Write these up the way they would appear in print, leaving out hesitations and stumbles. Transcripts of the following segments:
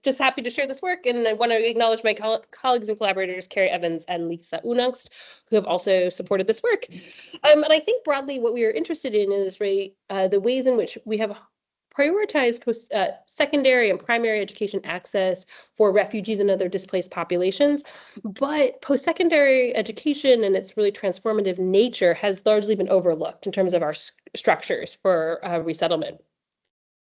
just happy to share this work, and I want to acknowledge my colleagues and collaborators, Carrie Evans and Lisa Unangst, who have also supported this work. And I think broadly what we are interested in is the ways in which we have prioritized secondary and primary education access for refugees and other displaced populations. But post-secondary education and its really transformative nature has largely been overlooked in terms of our structures for resettlement.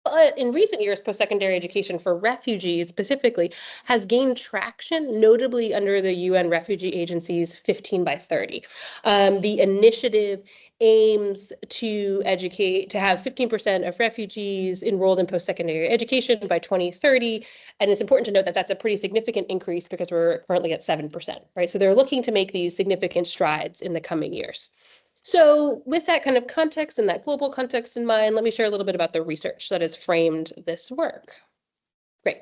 But in recent years, post-secondary education for refugees specifically has gained traction, notably under the UN Refugee Agency's 15 by 30. The initiative aims to have 15% of refugees enrolled in post-secondary education by 2030. And it's important to note that that's a pretty significant increase because we're currently at 7%, right? So they're looking to make these significant strides in the coming years. So with that kind of context and that global context in mind, let me share a little bit about the research that has framed this work. Great.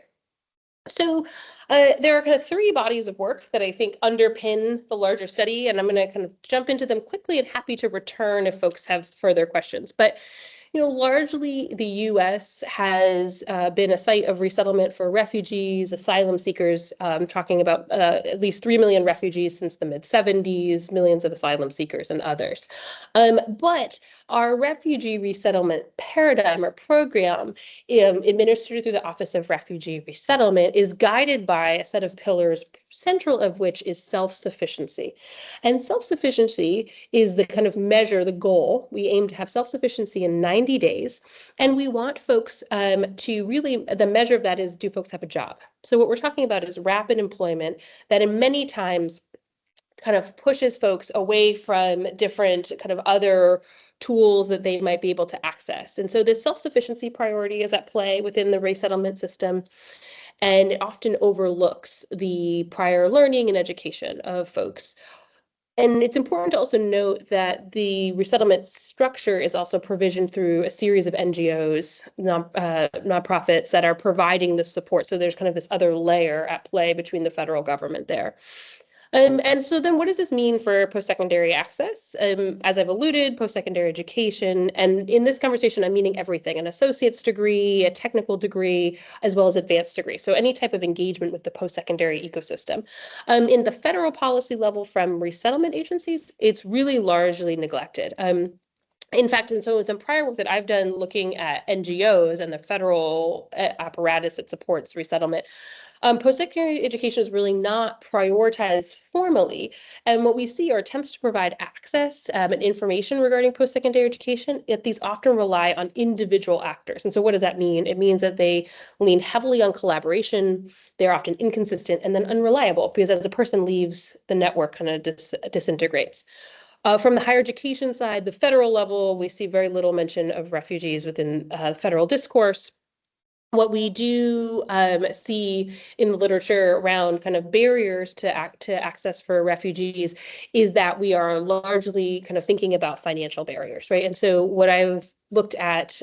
So there are kind of three bodies of work that I think underpin the larger study, and I'm going to kind of jump into them quickly and happy to return if folks have further questions. But largely the U.S. has been a site of resettlement for refugees, asylum seekers, talking about at least 3 million refugees since the mid-70s, millions of asylum seekers and others. But our refugee resettlement paradigm or program administered through the Office of Refugee Resettlement is guided by a set of pillars, central of which is self-sufficiency. And self-sufficiency is the kind of measure, the goal. We aim to have self-sufficiency in 90 days. And we want folks to really, the measure of that is, do folks have a job? So what we're talking about is rapid employment that in many times kind of pushes folks away from different kind of other tools that they might be able to access. And so this self-sufficiency priority is at play within the resettlement system, and it often overlooks the prior learning and education of folks. And it's important to also note that the resettlement structure is also provisioned through a series of NGOs, nonprofits that are providing the support. So there's kind of this other layer at play between the federal government there. And so then what does this mean for post-secondary access? As I've alluded, post-secondary education, and in this conversation, I'm meaning everything, an associate's degree, a technical degree, as well as advanced degree. So any type of engagement with the post-secondary ecosystem. In the federal policy level from resettlement agencies, it's really largely neglected. In fact, and so in some prior work that I've done looking at NGOs and the federal apparatus that supports resettlement, post-secondary education is really not prioritized formally. And what we see are attempts to provide access and information regarding post-secondary education, yet these often rely on individual actors. And so what does that mean? It means that they lean heavily on collaboration, they're often inconsistent and then unreliable, because as a person leaves, the network kind of disintegrates. From the higher education side, the federal level, we see very little mention of refugees within federal discourse. What we do see in the literature around kind of barriers to access for refugees is that we are largely kind of thinking about financial barriers, right? And so what I've looked at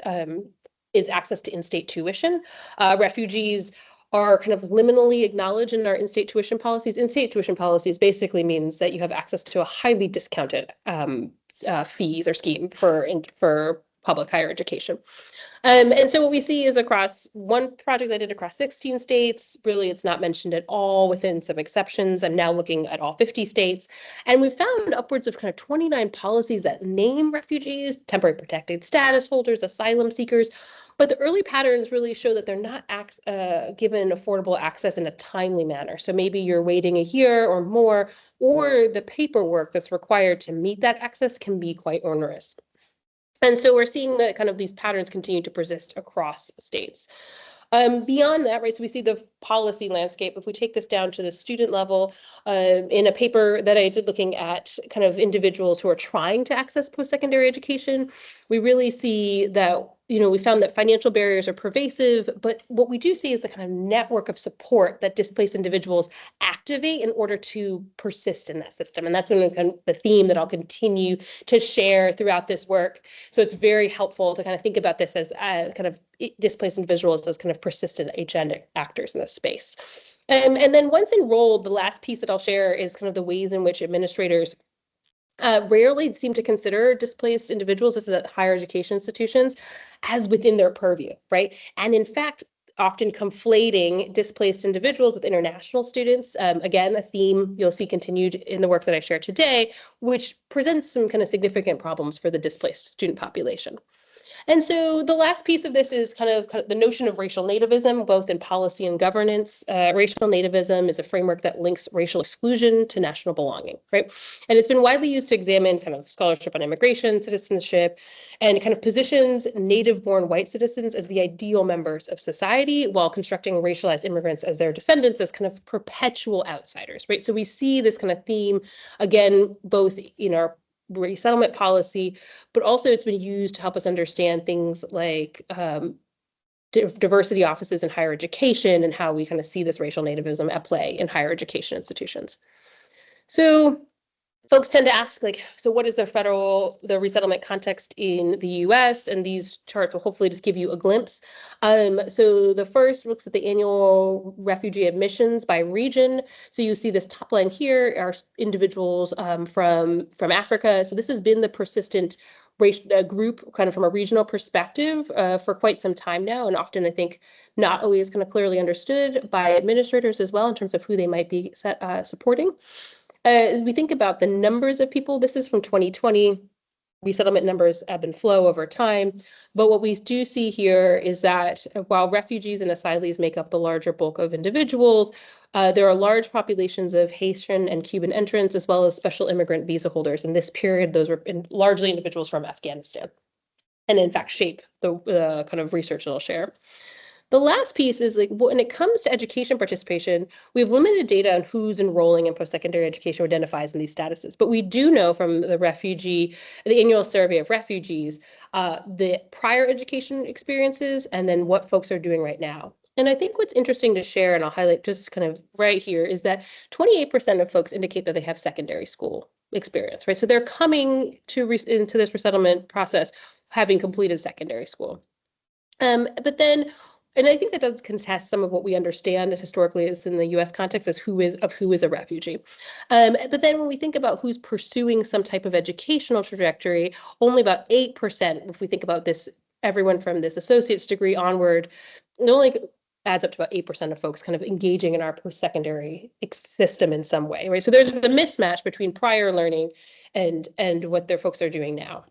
is access to in-state tuition. Refugees are kind of liminally acknowledged in our in-state tuition policies. In-state tuition policies basically means that you have access to a highly discounted fees or scheme for public higher education. And so what we see is across one project I did across 16 states, really it's not mentioned at all within some exceptions. I'm now looking at all 50 states. And we found upwards of kind of 29 policies that name refugees, temporary protected status holders, asylum seekers. But the early patterns really show that they're not given affordable access in a timely manner. So maybe you're waiting a year or more, or the paperwork that's required to meet that access can be quite onerous. And so we're seeing that kind of these patterns continue to persist across states. Beyond that, right, so we see the policy landscape. If we take this down to the student level, in a paper that I did looking at kind of individuals who are trying to access post-secondary education, we really see that, we found that financial barriers are pervasive, but what we do see is the kind of network of support that displaced individuals activate in order to persist in that system. And that's the theme that I'll continue to share throughout this work. So it's very helpful to kind of think about this as kind of displaced individuals as kind of persistent agentic actors in this space. And then once enrolled, the last piece that I'll share is kind of the ways in which administrators rarely seem to consider displaced individuals, this is at higher education institutions, as within their purview, right? And in fact, often conflating displaced individuals with international students. Again, a theme you'll see continued in the work that I share today, which presents some kind of significant problems for the displaced student population. And so the last piece of this is kind of the notion of racial nativism, both in policy and governance. Racial nativism is a framework that links racial exclusion to national belonging, right? And it's been widely used to examine kind of scholarship on immigration, citizenship, and kind of positions native-born white citizens as the ideal members of society, while constructing racialized immigrants as their descendants as kind of perpetual outsiders, right? So we see this kind of theme, again, both in our resettlement policy, but also it's been used to help us understand things like diversity offices in higher education and how we kind of see this racial nativism at play in higher education institutions. So folks tend to ask, like, so what is the resettlement context in the US? And these charts will hopefully just give you a glimpse. So the first looks at the annual refugee admissions by region. So you see this top line here are individuals from Africa. So this has been the persistent group kind of from a regional perspective for quite some time now, and often I think not always kind of clearly understood by administrators as well in terms of who they might be supporting. As we think about the numbers of people, this is from 2020. Resettlement numbers ebb and flow over time. But what we do see here is that while refugees and asylees make up the larger bulk of individuals, there are large populations of Haitian and Cuban entrants, as well as special immigrant visa holders. In this period, those were largely individuals from Afghanistan, and in fact shape the kind of research that I'll share. The last piece is, like, when it comes to education participation, we have limited data on who's enrolling in post-secondary education or identifies in these statuses. But we do know from the annual survey of refugees, the prior education experiences and then what folks are doing right now. And I think what's interesting to share, and I'll highlight just kind of right here, is that 28% of folks indicate that they have secondary school experience, right? So they're coming into this resettlement process having completed secondary school. But then, and I think that does contest some of what we understand historically is in the US context as who is a refugee. But then when we think about who's pursuing some type of educational trajectory, only about 8%, if we think about this, everyone from this associate's degree onward, it only adds up to about 8% of folks kind of engaging in our post-secondary system in some way, right? So there's a mismatch between prior learning and what their folks are doing now.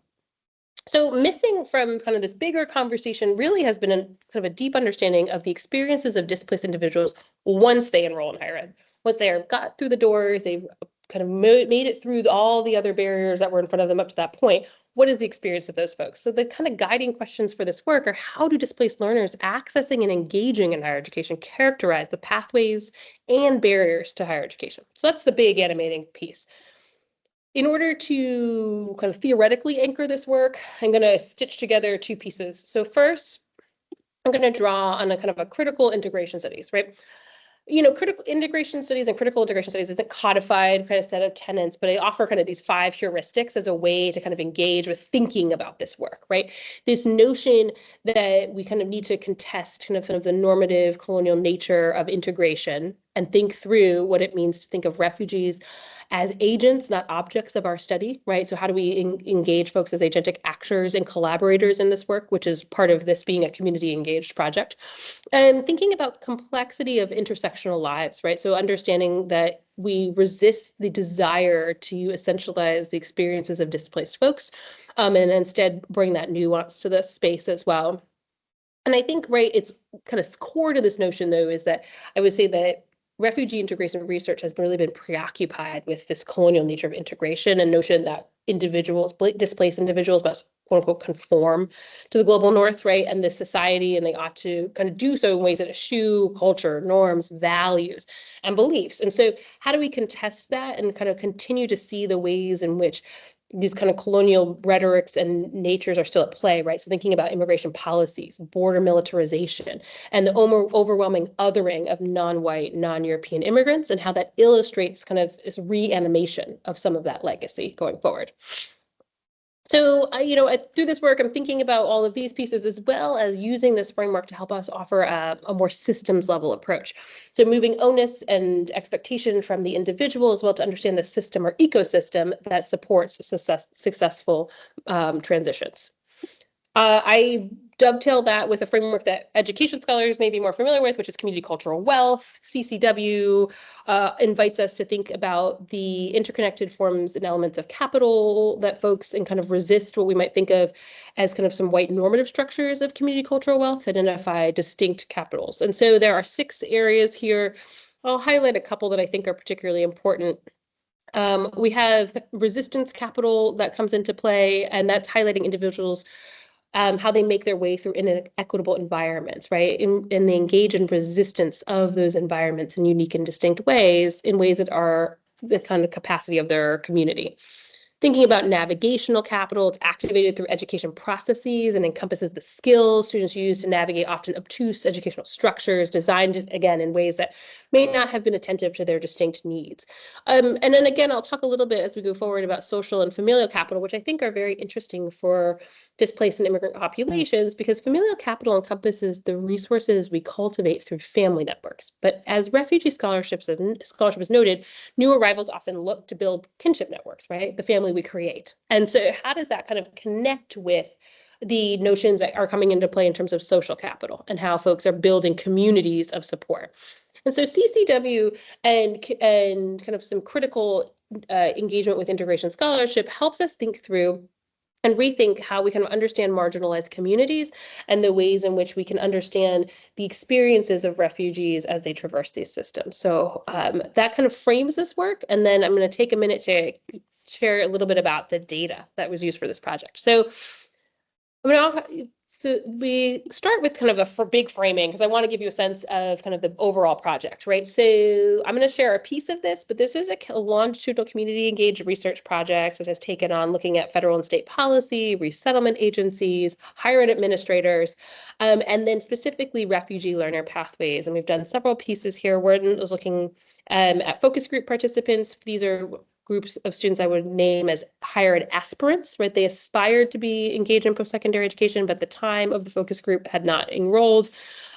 So missing from kind of this bigger conversation really has been kind of a deep understanding of the experiences of displaced individuals once they enroll in higher ed. Once they got through the doors, they've kind of made it through all the other barriers that were in front of them up to that point. What is the experience of those folks? So the kind of guiding questions for this work are, how do displaced learners accessing and engaging in higher education characterize the pathways and barriers to higher education? So that's the big animating piece. In order to kind of theoretically anchor this work, I'm going to stitch together two pieces. So first, I'm going to draw on a kind of a critical integration studies, right? You know, critical integration studies and critical integration studies isn't codified kind of set of tenets, but I offer kind of these 5 heuristics as a way to kind of engage with thinking about this work, right? This notion that we kind of need to contest kind of the normative colonial nature of integration and think through what it means to think of refugees as agents, not objects of our study, right? So how do we engage folks as agentic actors and collaborators in this work, which is part of this being a community engaged project. And thinking about complexity of intersectional lives, right? So understanding that we resist the desire to essentialize the experiences of displaced folks, and instead bring that nuance to the space as well. And I think, right, it's kind of core to this notion, though, is that I would say that refugee integration research has really been preoccupied with this colonial nature of integration and notion that individuals, displaced individuals, must quote unquote conform to the global north, right, and this society, and they ought to kind of do so in ways that eschew culture, norms, values, and beliefs. And so how do we contest that and kind of continue to see the ways in which these kind of colonial rhetorics and natures are still at play, right? So thinking about immigration policies, border militarization, and the overwhelming othering of non-white, non-European immigrants, and how that illustrates kind of this reanimation of some of that legacy going forward. So, through this work, I'm thinking about all of these pieces as well as using this framework to help us offer a more systems level approach. So moving onus and expectation from the individual as well to understand the system or ecosystem that supports successful transitions. I dovetail that with a framework that education scholars may be more familiar with, which is community cultural wealth. CCW invites us to think about the interconnected forms and elements of capital that folks and kind of resist what we might think of as kind of some white normative structures of community cultural wealth to identify distinct capitals. And so there are 6 areas here. I'll highlight a couple that I think are particularly important. We have resistance capital that comes into play, and that's highlighting individuals how they make their way through inequitable environments, right? And they engage in resistance of those environments in unique and distinct ways, in ways that are the kind of capacity of their community. Thinking about navigational capital, it's activated through education processes and encompasses the skills students use to navigate often obtuse educational structures designed, again, in ways that may not have been attentive to their distinct needs. And then again, I'll talk a little bit as we go forward about social and familial capital, which I think are very interesting for displaced and immigrant populations, because familial capital encompasses the resources we cultivate through family networks. But as refugee scholarship has noted, new arrivals often look to build kinship networks, right? The family we create. And so how does that kind of connect with the notions that are coming into play in terms of social capital and how folks are building communities of support? And so CCW and kind of some critical engagement with integration scholarship helps us think through and rethink how we can understand marginalized communities and the ways in which we can understand the experiences of refugees as they traverse these systems. So that kind of frames this work. And then I'm going to take a minute to share a little bit about the data that was used for this project. So we start with kind of a big framing, because I want to give you a sense of kind of the overall project, right? So I'm going to share a piece of this, but this is a longitudinal community engaged research project that has taken on looking at federal and state policy, resettlement agencies, higher ed administrators, and then specifically refugee learner pathways. And we've done several pieces here. One was looking at focus group participants. These are groups of students I would name as higher ed aspirants, right? They aspired to be engaged in post-secondary education, but at the time of the focus group had not enrolled,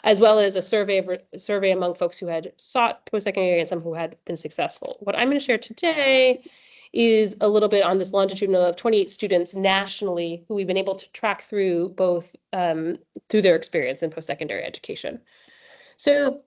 as well as a survey among folks who had sought post-secondary and some who had been successful. What I'm going to share today is a little bit on this longitudinal of 28 students nationally who we've been able to track through both through their experience in post-secondary education. So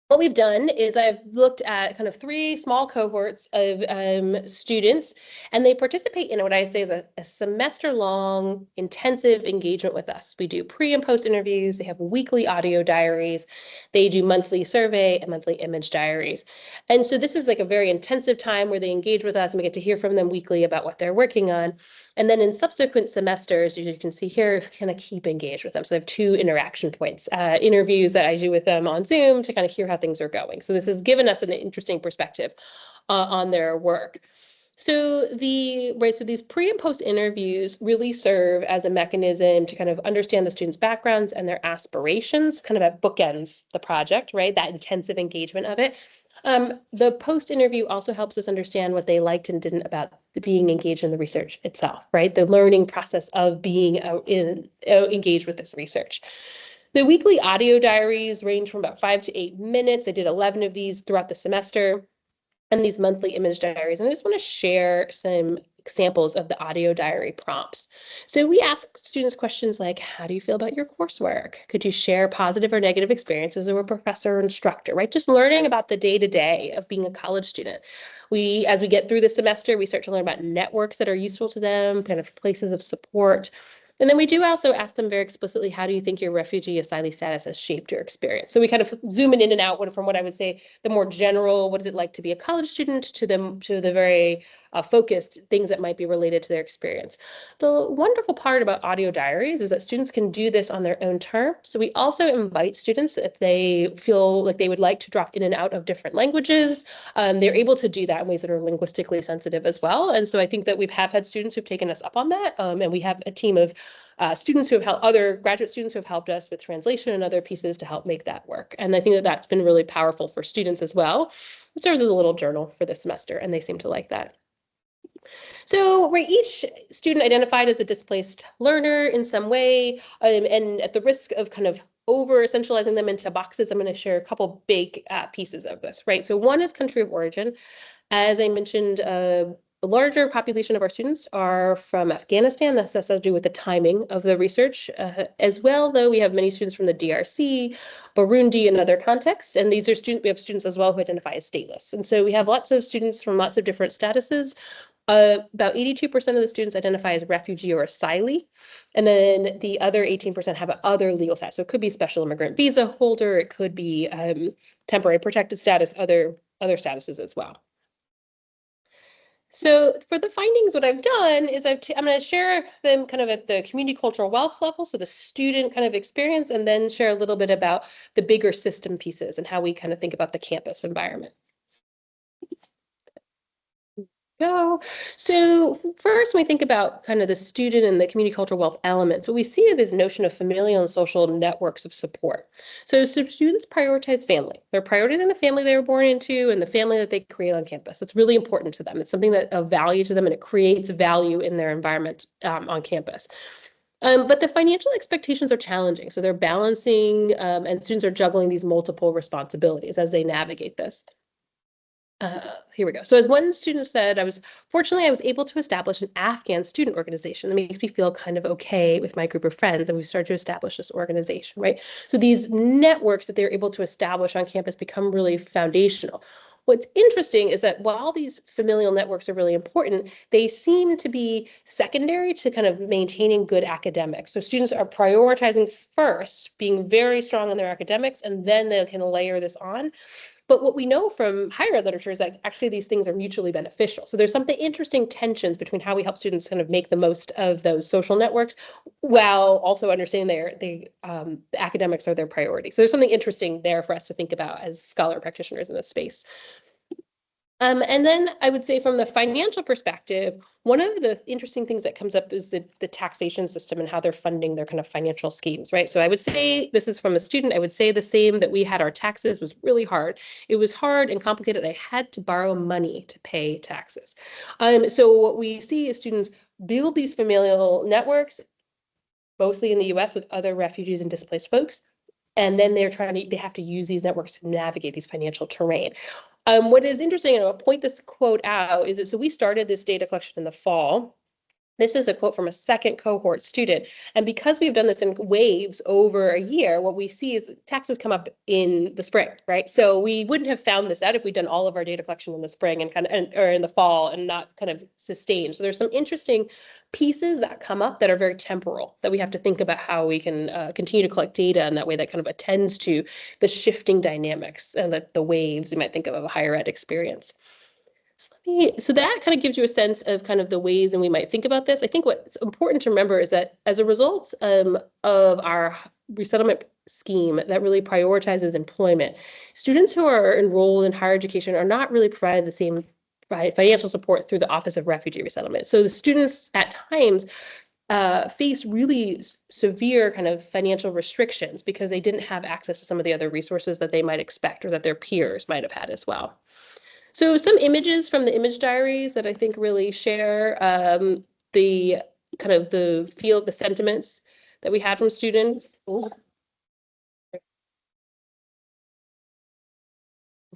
what we've done is I've looked at kind of 3 small cohorts of students, and they participate in what I say is a semester-long intensive engagement with us. We do pre and post interviews. They have weekly audio diaries. They do monthly survey and monthly image diaries. And so this is like a very intensive time where they engage with us and we get to hear from them weekly about what they're working on. And then in subsequent semesters, you can see here, kind of keep engaged with them. So I have 2 interaction points, interviews that I do with them on Zoom to kind of hear how things are going. So this has given us an interesting perspective on their work. So these pre and post interviews really serve as a mechanism to kind of understand the students' backgrounds and their aspirations, kind of at bookends the project, right? That intensive engagement of it. The post interview also helps us understand what they liked and didn't about being engaged in the research itself, right? The learning process of being engaged with this research. The weekly audio diaries range from about 5 to 8 minutes. I did 11 of these throughout the semester, and these monthly image diaries. And I just want to share some examples of the audio diary prompts. So we ask students questions like, how do you feel about your coursework? Could you share positive or negative experiences of a professor or instructor, right? Just learning about the day-to-day of being a college student. As we get through the semester, we start to learn about networks that are useful to them, kind of places of support. And then we do also ask them very explicitly, how do you think your refugee asylee status has shaped your experience? So we kind of zoom in and out from what I would say the more general, what is it like to be a college student, to the very focused things that might be related to their experience. The wonderful part about audio diaries is that students can do this on their own terms. So we also invite students, if they feel like they would like to drop in and out of different languages, they're able to do that in ways that are linguistically sensitive as well. And so I think that we have had students who've taken us up on that, and we have a team of students who have helped, other graduate students who have helped us with translation and other pieces to help make that work. And I think that that's been really powerful for students as well. It serves as a little journal for the semester, and they seem to like that. So each student identified as a displaced learner in some way, and at the risk of kind of over-essentializing them into boxes, I'm going to share a couple big pieces of this, right? So one is country of origin. As I mentioned a The larger population of our students are from Afghanistan. This has to do with the timing of the research as well, though we have many students from the DRC, Burundi, and other contexts. And these are we have students as well who identify as stateless. And so we have lots of students from lots of different statuses. About 82% of the students identify as refugee or asylee, and then the other 18% have other legal status. So it could be special immigrant visa holder, it could be temporary protected status, other statuses as well. So for the findings, what I've done is I'm going to share them kind of at the community cultural wealth level, so the student kind of experience, and then share a little bit about the bigger system pieces and how we kind of think about the campus environment. So first, when we think about kind of the student and the community cultural wealth elements, what we see is this notion of familial and social networks of support. So students prioritize family. They're prioritizing the family they were born into and the family that they create on campus. It's really important to them. It's something that of value to them, and it creates value in their environment on campus. But the financial expectations are challenging. So they're balancing and students are juggling these multiple responsibilities as they navigate this. Here we go. So as one student said, I was able to establish an Afghan student organization. That makes me feel kind of okay with my group of friends, and we've started to establish this organization, right? So these networks that they're able to establish on campus become really foundational. What's interesting is that while these familial networks are really important, they seem to be secondary to kind of maintaining good academics. So students are prioritizing first, being very strong in their academics, and then they can layer this on. But what we know from higher ed literature is that actually these things are mutually beneficial. So there's something interesting tensions between how we help students kind of make the most of those social networks while also understanding the academics are their priority. So there's something interesting there for us to think about as scholar practitioners in this space. And then I would say from the financial perspective, one of the interesting things that comes up is the taxation system and how they're funding their kind of financial schemes, right? So I would say, this is from a student, I would say the same, that we had our taxes was really hard. It was hard and complicated. I had to borrow money to pay taxes. So what we see is students build these familial networks, mostly in the US with other refugees and displaced folks. And then they have to use these networks to navigate these financial terrain. What is interesting, and I'll point this quote out, is that so we started this data collection in the fall. This is a quote from a second cohort student. And because we've done this in waves over a year, what we see is taxes come up in the spring, right? So we wouldn't have found this out if we'd done all of our data collection in the spring or in the fall and not kind of sustained. So there's some interesting pieces that come up that are very temporal, that we have to think about how we can continue to collect data in that way that kind of attends to the shifting dynamics and the waves you might think of a higher ed experience. So that kind of gives you a sense of kind of the ways and we might think about this. I think what's important to remember is that as a result of our resettlement scheme that really prioritizes employment, students who are enrolled in higher education are not really provided the same financial support through the Office of Refugee Resettlement. So the students at times face really severe kind of financial restrictions because they didn't have access to some of the other resources that they might expect or that their peers might have had as well. So some images from the image diaries that I think really share the kind of the sentiments that we had from students. Ooh.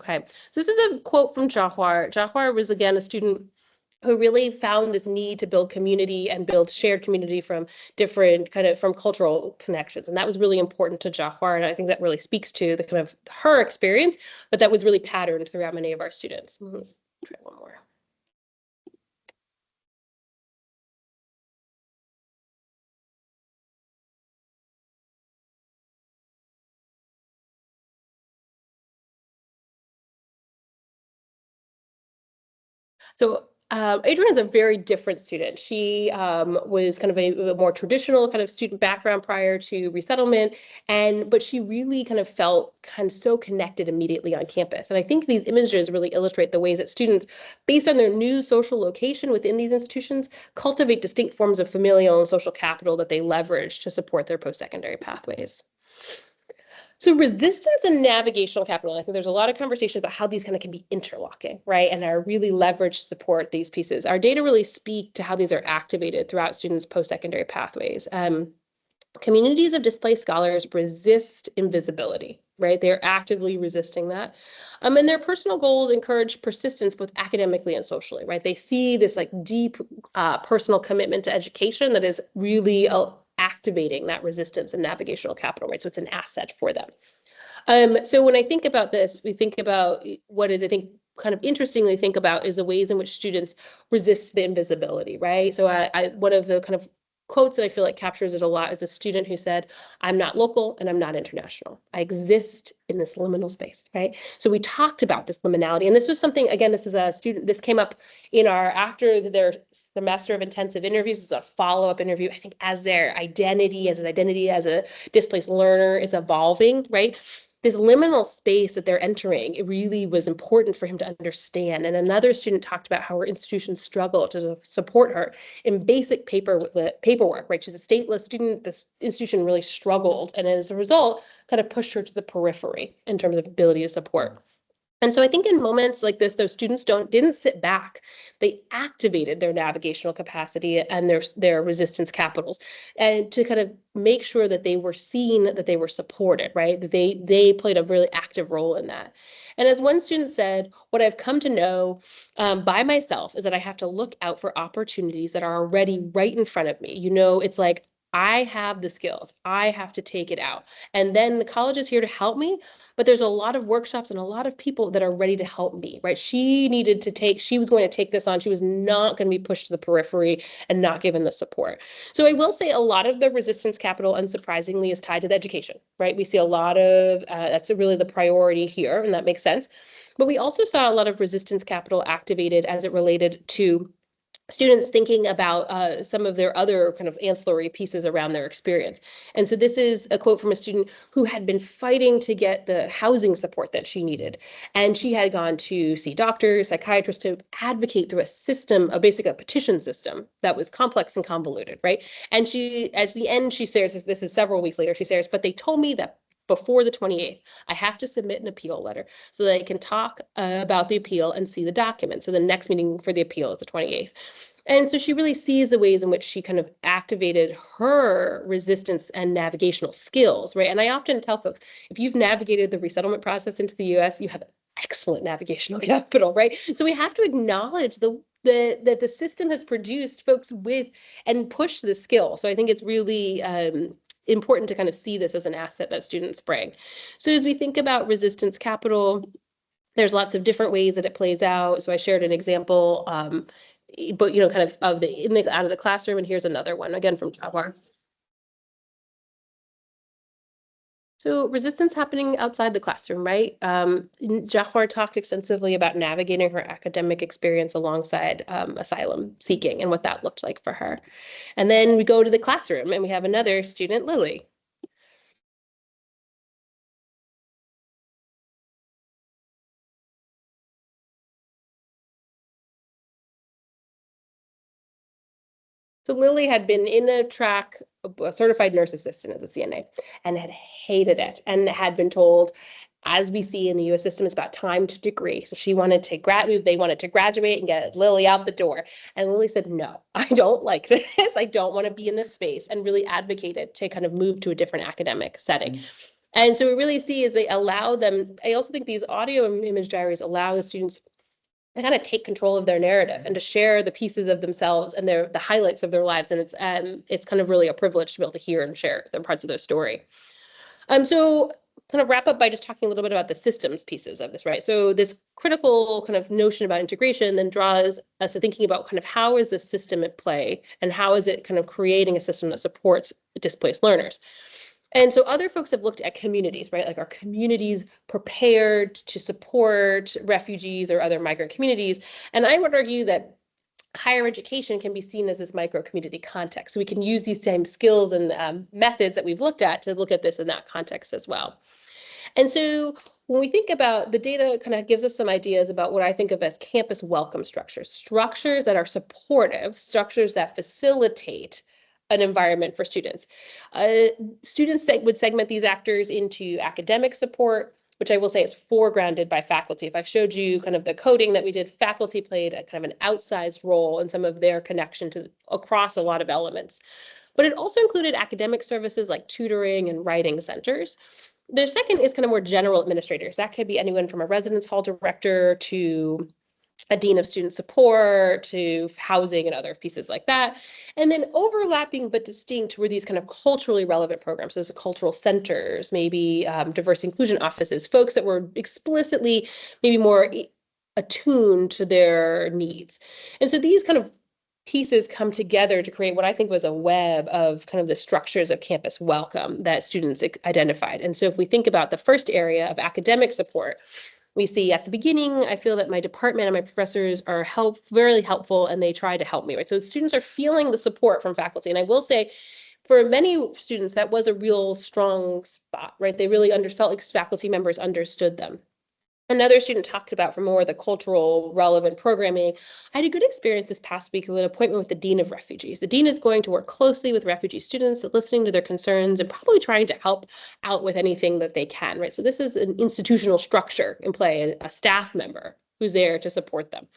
Okay, so this is a quote from Jawhar. Jawhar was, again, a student who really found this need to build community and build shared community from different from cultural connections. And that was really important to Jawhar. And I think that really speaks to the kind of her experience, but that was really patterned throughout many of our students. Try one more. So Adrian's a very different student. She was kind of a more traditional kind of student background prior to resettlement, but she really kind of felt so connected immediately on campus. And I think these images really illustrate the ways that students, based on their new social location within these institutions, cultivate distinct forms of familial and social capital that they leverage to support their post-secondary pathways. So resistance and navigational capital, I think there's a lot of conversation about how these kind of can be interlocking, right? And are really leveraged to support these pieces. Our data really speak to how these are activated throughout students' post-secondary pathways. communities of displaced scholars resist invisibility, right? They're actively resisting that. And their personal goals encourage persistence both academically and socially, right? They see this like deep personal commitment to education that is really activating that resistance and navigational capital, right? So it's an asset for them. So when I think about this, we think about what is, I think, kind of interestingly think about is the ways in which students resist the invisibility, right? So one of the kind of quotes that I feel like captures it a lot is a student who said, I'm not local and I'm not international. I exist in this liminal space, right? So we talked about this liminality. And this was something, again, this is a student, this came up in our, after their semester of intensive interviews, this is a follow-up interview, I think, as their identity as a displaced learner is evolving, right? This liminal space that they're entering, it really was important for him to understand. And another student talked about how her institution struggled to support her in basic paperwork, right? She's a stateless student. This institution really struggled. And as a result, kind of pushed her to the periphery in terms of ability to support. And so I think in moments like this, those students didn't sit back. They activated their navigational capacity and their resistance capitals, and to kind of make sure that they were seen, that they were supported, right? That they played a really active role in that. And as one student said, what I've come to know by myself is that I have to look out for opportunities that are already right in front of me. You know, it's like, I have the skills, I have to take it out. And then the college is here to help me, but there's a lot of workshops and a lot of people that are ready to help me, right? She was going to take this on. She was not going to be pushed to the periphery and not given the support. So I will say a lot of the resistance capital, unsurprisingly, is tied to the education, right? We see a lot of, that's really the priority here, and that makes sense. But we also saw a lot of resistance capital activated as it related to students thinking about some of their other kind of ancillary pieces around their experience. And so this is a quote from a student who had been fighting to get the housing support that she needed. And she had gone to see doctors, psychiatrists to advocate through a system, a petition system that was complex and convoluted, right? And she, at the end, she says, this is several weeks later, she says, but they told me that before the 28th, I have to submit an appeal letter so that I can talk about the appeal and see the document. So the next meeting for the appeal is the 28th. And so she really sees the ways in which she kind of activated her resistance and navigational skills, right? And I often tell folks, if you've navigated the resettlement process into the US, you have excellent navigational capital, right? So we have to acknowledge that the system has produced folks with and pushed the skill. So I think it's really important to kind of see this as an asset that students bring. So as we think about resistance capital, there's lots of different ways that it plays out. So I shared an example, but you know, kind of out of the classroom, and here's another one again from Jawar. So resistance happening outside the classroom, right? Jawar talked extensively about navigating her academic experience alongside asylum seeking and what that looked like for her. And then we go to the classroom and we have another student, Lily. So Lily had been in a track, a certified nurse assistant as a CNA, and had hated it and had been told, as we see in the US system, it's about time to degree. So she wanted to they wanted to graduate and get Lily out the door. And Lily said, no, I don't like this. I don't want to be in this space, and really advocated to kind of move to a different academic setting. And so we really see is they allow them, I also think these audio and image diaries allow the students to kind of take control of their narrative and to share the pieces of themselves and the highlights of their lives. And it's kind of really a privilege to be able to hear and share the parts of their story. So kind of wrap up by just talking a little bit about the systems pieces of this, right? So this critical kind of notion about integration then draws us to thinking about kind of how is this system at play and how is it kind of creating a system that supports displaced learners. And so other folks have looked at communities, right? Like, are communities prepared to support refugees or other migrant communities? And I would argue that higher education can be seen as this micro community context. So we can use these same skills and methods that we've looked at to look at this in that context as well. And so when we think about the data, kind of gives us some ideas about what I think of as campus welcome structures, structures that are supportive, structures that facilitate an environment for students. Students would segment these actors into academic support, which I will say is foregrounded by faculty. If I showed you kind of the coding that we did, faculty played a kind of an outsized role in some of their connection to across a lot of elements. but it also included academic services like tutoring and writing centers. The second is kind of more general administrators. That could be anyone from a residence hall director to a dean of student support to housing and other pieces like that. And then overlapping but distinct were these kind of culturally relevant programs. Those are cultural centers, maybe diverse inclusion offices, folks that were explicitly maybe more attuned to their needs. And so these kind of pieces come together to create what I think was a web of kind of the structures of campus welcome that students identified. And so if we think about the first area of academic support, we see at the beginning, I feel that my department and my professors are very helpful, and they try to help me, right? So students are feeling the support from faculty. And I will say, for many students, that was a real strong spot, right? They really felt like faculty members understood them. Another student talked about for more of the cultural relevant programming. I had a good experience this past week with an appointment with the Dean of Refugees. The Dean is going to work closely with refugee students, listening to their concerns and probably trying to help out with anything that they can, right? So this is an institutional structure in play, a staff member who's there to support them.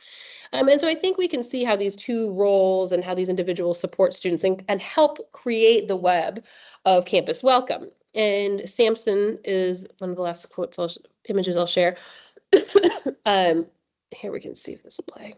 And so I think we can see how these two roles and how these individuals support students and help create the web of campus welcome. And Samson is one of the last images I'll share. Here we can see if this will play.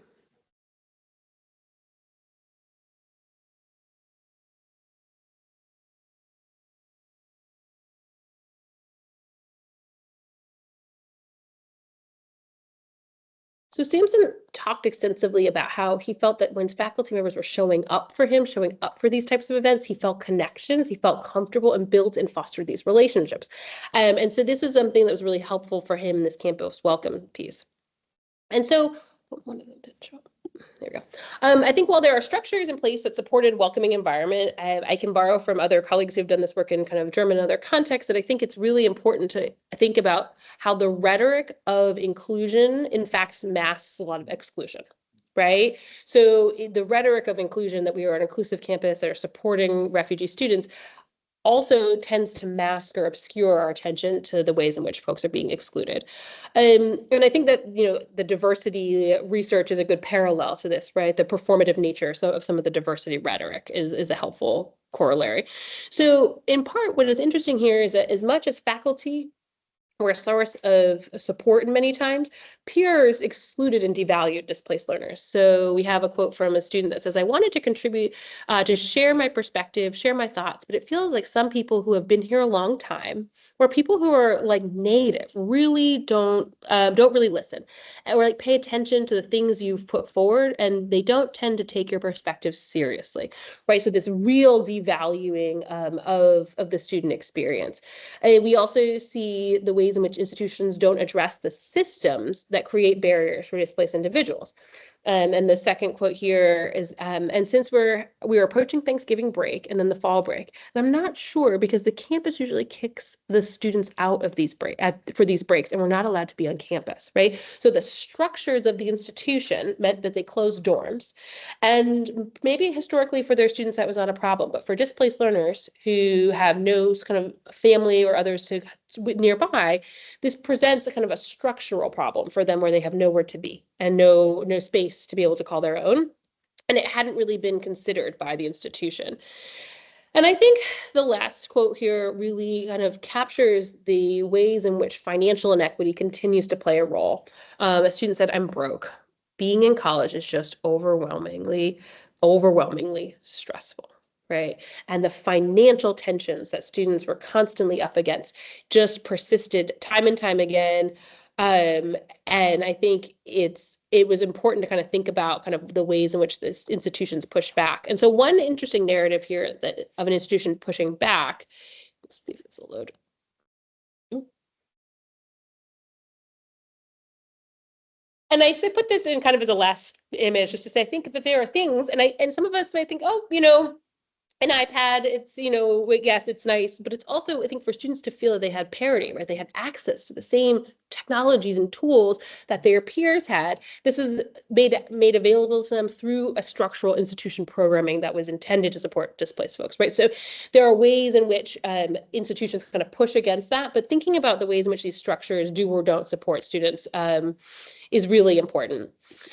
So Samson talked extensively about how he felt that when faculty members were showing up for him, showing up for these types of events, he felt connections, he felt comfortable and built and fostered these relationships. And so this was something that was really helpful for him in this campus welcome piece. And so one of them didn't show up. There we go. I think while there are structures in place that supported welcoming environment, I can borrow from other colleagues who've done this work in kind of German and other contexts that I think it's really important to think about how the rhetoric of inclusion, in fact, masks a lot of exclusion. Right? So the rhetoric of inclusion that we are an inclusive campus that are supporting refugee students also tends to mask or obscure our attention to the ways in which folks are being excluded. And I think that, the diversity research is a good parallel to this, right? The performative nature of some of the diversity rhetoric is a helpful corollary. So in part, what is interesting here is that as much as faculty were a source of support in many times, peers excluded and devalued displaced learners. So we have a quote from a student that says, I wanted to contribute to share my perspective, share my thoughts, but it feels like some people who have been here a long time, or people who are like native, really don't really listen, or like pay attention to the things you've put forward, and they don't tend to take your perspective seriously, right? So this real devaluing of the student experience. And we also see the ways in which institutions don't address the systems that create barriers for displaced individuals. And the second quote here is, and since we're approaching Thanksgiving break and then the fall break, and I'm not sure because the campus usually kicks the students out of these for these breaks, and we're not allowed to be on campus, right? So the structures of the institution meant that they closed dorms, and maybe historically for their students that was not a problem, but for displaced learners who have no kind of family or others to nearby, this presents a kind of a structural problem for them where they have nowhere to be and no space to be able to call their own. And it hadn't really been considered by the institution. And I think the last quote here really kind of captures the ways in which financial inequity continues to play a role. A student said, I'm broke. Being in college is just overwhelmingly stressful. Right. And the financial tensions that students were constantly up against just persisted time and time again. And I think it was important to kind of think about kind of the ways in which this institutions push back. And so one interesting narrative here of an institution pushing back, let's see if this will load. And I put this in kind of as a last image just to say, I think that there are things, and some of us might think, oh, an iPad, it's, yes, it's nice, but it's also, I think, for students to feel that they had parity, right? They had access to the same technologies and tools that their peers had. This is made available to them through a structural institution programming that was intended to support displaced folks, right? So there are ways in which institutions kind of push against that, but thinking about the ways in which these structures do or don't support students is really important.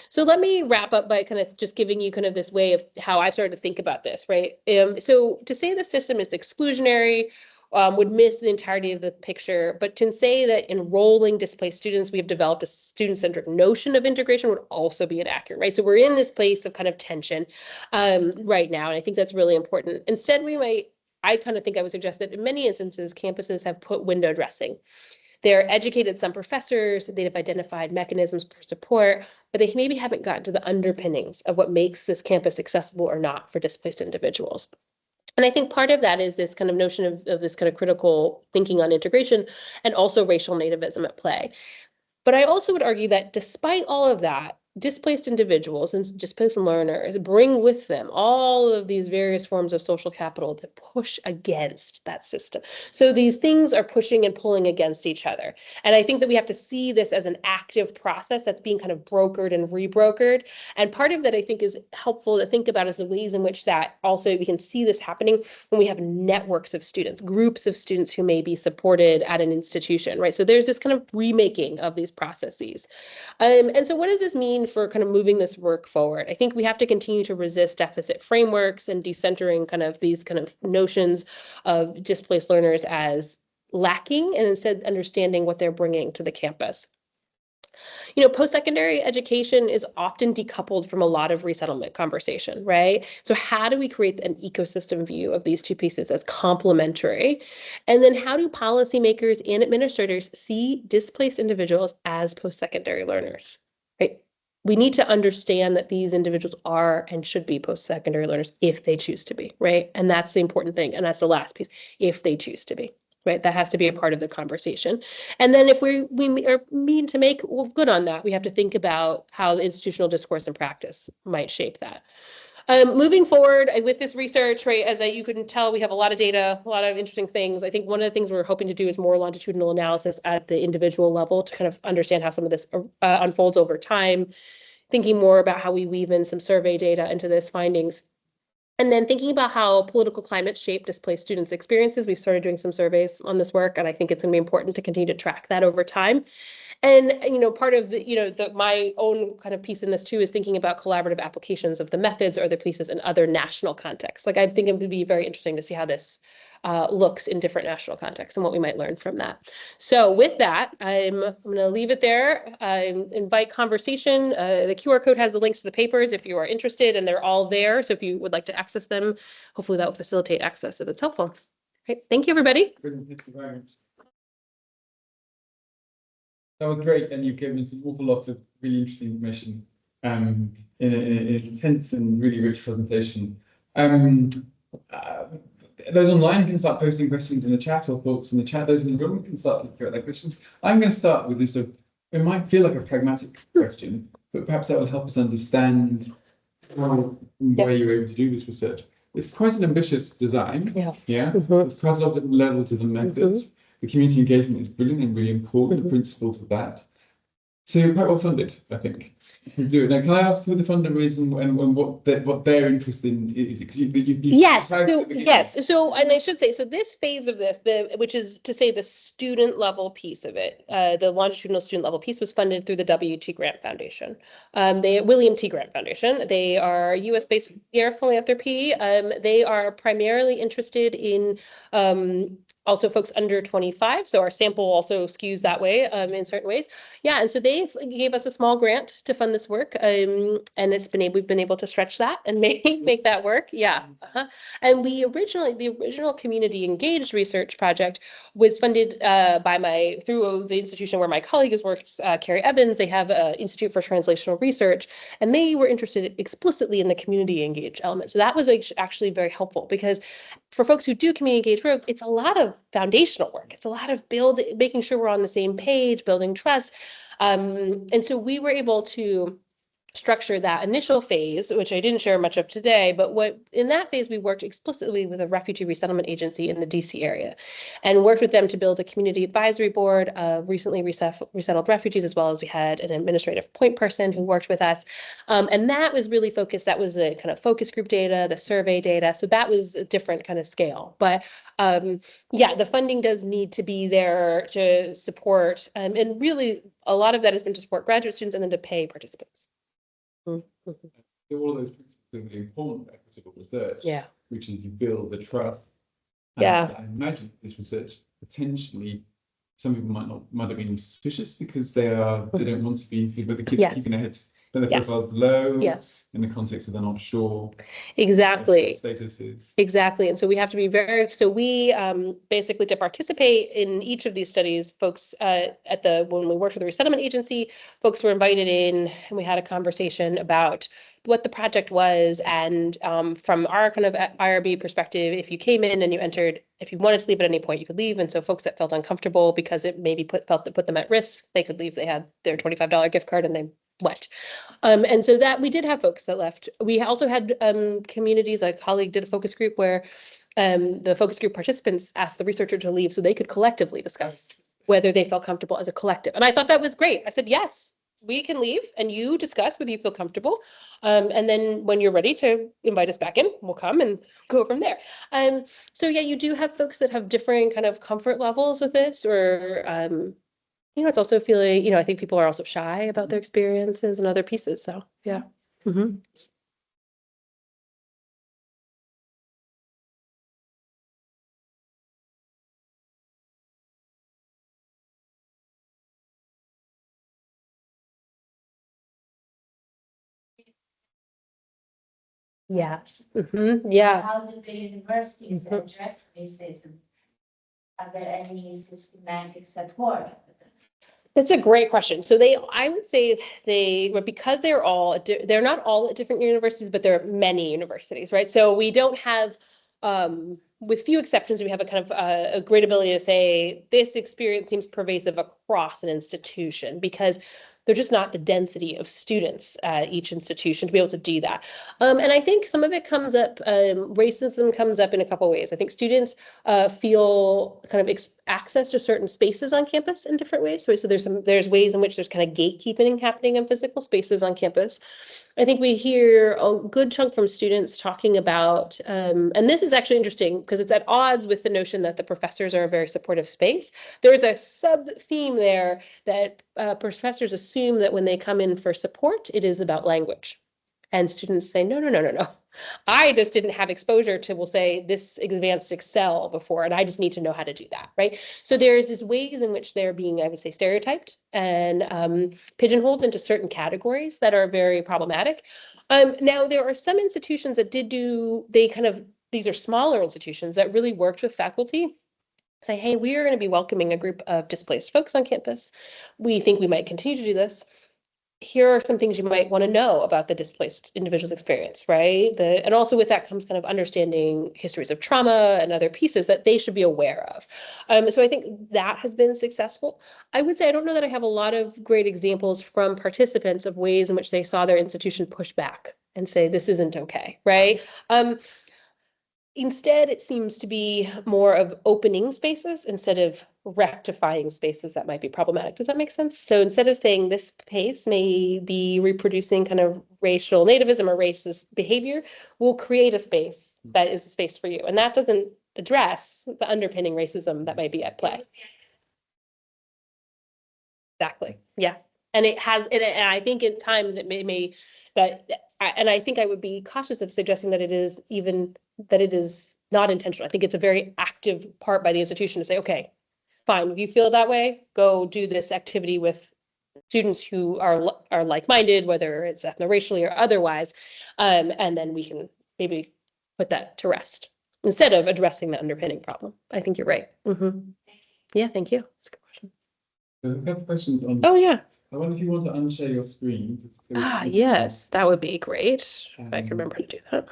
So let me wrap up by kind of just giving you kind of this way of how I've started to think about this, right? So to say the system is exclusionary would miss the entirety of the picture, but to say that enrolling displaced students, we have developed a student-centric notion of integration would also be inaccurate, right? So we're in this place of kind of tension right now, and I think that's really important. Instead, I kind of think I would suggest that in many instances, campuses have put window dressing. They're educated some professors, they've identified mechanisms for support, but they maybe haven't gotten to the underpinnings of what makes this campus accessible or not for displaced individuals. And I think part of that is this kind of notion of this kind of critical thinking on integration and also racial nativism at play. But I also would argue that despite all of that, displaced individuals and displaced learners bring with them all of these various forms of social capital that push against that system. So these things are pushing and pulling against each other. And I think that we have to see this as an active process that's being kind of brokered and rebrokered. And part of that I think is helpful to think about is the ways in which that also we can see this happening when we have networks of students, groups of students who may be supported at an institution, right? So there's this kind of remaking of these processes. And so what does this mean for kind of moving this work forward? I think we have to continue to resist deficit frameworks and decentering kind of these kind of notions of displaced learners as lacking, and instead understanding what they're bringing to the campus. You know, post-secondary education is often decoupled from a lot of resettlement conversation, right? So how do we create an ecosystem view of these two pieces as complementary? And then how do policymakers and administrators see displaced individuals as post-secondary learners, right? We need to understand that these individuals are and should be post-secondary learners if they choose to be, right? And that's the important thing. And that's the last piece, if they choose to be. Right, that has to be a part of the conversation. And then if we are mean to make good on that, we have to think about how the institutional discourse and practice might shape that. Moving forward with this research, right, as you can tell, we have a lot of data, a lot of interesting things. I think one of the things we're hoping to do is more longitudinal analysis at the individual level to kind of understand how some of this unfolds over time, thinking more about how we weave in some survey data into this findings. And then thinking about how political climate shape displaced students' experiences. We've started doing some surveys on this work, and I think it's going to be important to continue to track that over time. And, you know, part of the, my own kind of piece in this too is thinking about collaborative applications of the methods or the pieces in other national contexts. Like I think it would be very interesting to see how this looks in different national contexts and what we might learn from that. So with that, I'm going to leave it there. Invite conversation. The QR code has the links to the papers if you are interested, and they're all there. So if you would like to access them, hopefully that will facilitate access if it's helpful. Right. Thank you, everybody. Thank you very much. That was great, and you've given us an awful lot of really interesting information in an intense and really rich presentation. Those online can start posting questions in the chat or thoughts in the chat. Those in the room can start to throw their questions. I'm going to start with this. It might feel like a pragmatic question, but perhaps that will help us understand why you were able to do this research. It's quite an ambitious design. Yeah. There's quite a lot of level to the methods. The community engagement is brilliant and really important, the principles of that. So you're quite well funded, I think. You do it. Now, can I ask who the funder is and what their interest in is? Because yes. So, and I should say, so this phase of this, which is to say the student level piece of it, the longitudinal student level piece was funded through the WT Grant Foundation, William T. Grant Foundation. They are US based philanthropy. They are primarily interested in also folks under 25. So our sample also skews that way in certain ways. Yeah, and so they gave us a small grant to fund this work, and we've been able to stretch that and make that work. Yeah, and the original community engaged research project was funded through the institution where my colleague has worked, Carrie Evans. They have an Institute for Translational Research, and they were interested explicitly in the community engaged element. So that was actually very helpful because for folks who do community engaged work, it's a lot of foundational work. It's a lot of making sure we're on the same page, building trust. And so we were able to structure that initial phase, which I didn't share much of today, but what in that phase, we worked explicitly with a refugee resettlement agency in the DC area and worked with them to build a community advisory board of recently resettled refugees, as well as we had an administrative point person who worked with us. And that was really focused, that was a kind of focus group data, the survey data. So that was a different kind of scale. But yeah, the funding does need to be there to support, and really a lot of that has been to support graduate students and then to pay participants. Mm-hmm. So all of those principles are really important for equitable research, Yeah. which is you build the trust. And Yeah. I imagine this research potentially some people might have been suspicious because they don't want to be with the kids keeping their heads, but the profile low. Yes. In the context of they're not sure. Exactly. Status is. Exactly. And so we have to be so we basically to participate in each of these studies, folks when we worked with the resettlement agency, folks were invited in and we had a conversation about what the project was. And from our kind of IRB perspective, if you came in and you entered, if you wanted to leave at any point, you could leave. And so folks that felt uncomfortable because it maybe put them at risk, they could leave. They had their $25 gift card and they left. And so that we did have folks that left. We also had communities, a colleague did a focus group where the focus group participants asked the researcher to leave so they could collectively discuss whether they felt comfortable as a collective. And I thought that was great. I said, yes, we can leave and you discuss whether you feel comfortable. And then when you're ready to invite us back in, we'll come and go from there. So yeah, you do have folks that have differing kind of comfort levels with this, or it's also feeling, I think people are also shy about their experiences and other pieces. So yeah. Mm-hmm. Yes. Mm-hmm. Yeah. How do the universities address racism? Are there any systematic support? That's a great question. So I would say because they're not all at different universities, but there are many universities, right? So we don't have, with few exceptions, we have a kind of a great ability to say this experience seems pervasive across an institution because they're just not the density of students at each institution to be able to do that. And I think some of it comes up, racism comes up in a couple of ways. I think students feel kind of access to certain spaces on campus in different ways. So there's ways in which there's kind of gatekeeping happening in physical spaces on campus. I think we hear a good chunk from students talking about, and this is actually interesting because it's at odds with the notion that the professors are a very supportive space. There is a sub-theme there that professors assume that when they come in for support, it is about language. And students say, no. I just didn't have exposure to, we'll say, this advanced Excel before, and I just need to know how to do that, right? So there's these ways in which they're being, I would say, stereotyped and pigeonholed into certain categories that are very problematic. Now, there are some institutions that these are smaller institutions that really worked with faculty. Say, hey, we are going to be welcoming a group of displaced folks on campus. We think we might continue to do this. Here are some things you might want to know about the displaced individual's experience, right? And also with that comes kind of understanding histories of trauma and other pieces that they should be aware of. So I think that has been successful. I would say I don't know that I have a lot of great examples from participants of ways in which they saw their institution push back and say, this isn't okay, right? Instead, it seems to be more of opening spaces instead of rectifying spaces that might be problematic. Does that make sense? So instead of saying this space may be reproducing kind of racial nativism or racist behavior, we'll create a space that is a space for you. And that doesn't address the underpinning racism that might be at play. Exactly. Yes. And it has, and I think at times it may and I think I would be cautious of suggesting that it is not intentional. I think it's a very active part by the institution to say, okay, fine, if you feel that way, go do this activity with students who are like-minded, whether it's ethno-racially or otherwise, and then we can maybe put that to rest instead of addressing the underpinning problem. I think you're right. Mm-hmm. Yeah, thank you. That's a good question. So a couple of questions on. Oh yeah. I wonder if you want to unshare your screen. Yes, that would be great. If I could remember to do that.